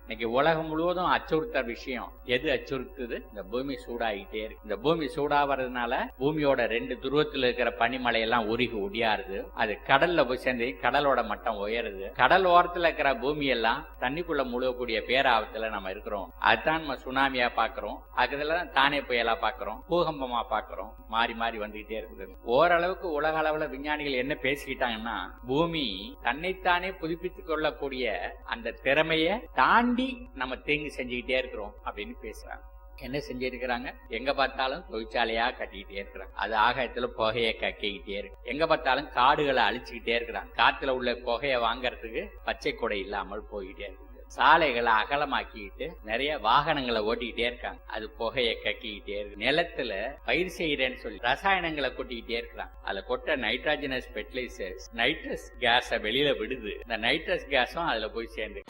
இன்னைக்கு உலகம் முழுவதும் அச்சுறுத்த விஷயம் எது அச்சுறுத்துது? இந்த பூமி சூடாகிட்டே இருக்கு. இந்த பூமி சூடாகிறதுனால பூமியோட 2 துருவத்தில் இருக்கிற பனிமலை எல்லாம் உருகி ஒடியாருது. அது கடல்ல போய் சேர்ந்து கடலோட மட்டம் உயருது. கடல் ஓரத்துல இருக்கிற பூமி எல்லாம் தண்ணிக்குள்ள முழுகக்கூடிய பேராபத்துல நம்ம இருக்கிறோம். அதுதான் நம்ம சுனாமியா பாக்குறோம். அதுதான் தானே புயலா பாக்குறோம், பூகம்பமா பாக்குறோம். மாறி மாறி வந்துகிட்டே இருக்குது. ஓரளவுக்கு உலக அளவுல விஞ்ஞானிகள் என்ன பேசிக்கிட்டாங்கன்னா, பூமி தன்னைத்தானே புதுப்பித்துக் கொள்ளக்கூடிய அந்த திறமைய தாண்டி நம்ம தீங்கு செஞ்சுக்கிட்டே இருக்கிறோம் அப்படின்னு பேசுறாங்க. என்ன செஞ்சிருக்கிறாங்க? எங்க பார்த்தாலும் தொழிற்சாலையா கட்டிக்கிட்டே இருக்கிறாங்க. அது ஆகாயத்துல புகையை கக்கிக்கிட்டே இருக்கு. எங்க பார்த்தாலும் காடுகளை அழிச்சுக்கிட்டே இருக்கிறாங்க. காத்துல உள்ள புகையை வாங்கறதுக்கு பச்சை கொடை இல்லாமல் போய்கிட்டே இருக்கு. சாலைகளை அகலமாக்கிட்டு நிறைய வாகனங்களை ஓட்டிக்கிட்டே இருக்காங்க. அது புகையை கக்கிக்கிட்டே இருக்கு. நிலத்துல பயிர் செய்யறேன்னு சொல்லி ரசாயனங்களை கொட்டிக்கிட்டே இருக்கிறாங்க. அதுல கொட்ட நைட்ரஜனஸ் ஃபெர்டிலைசர்ஸ் நைட்ரஸ் கேஸ வெளியில விடுது. இந்த நைட்ரஸ் கேஸும் அதுல போய் சேர்ந்து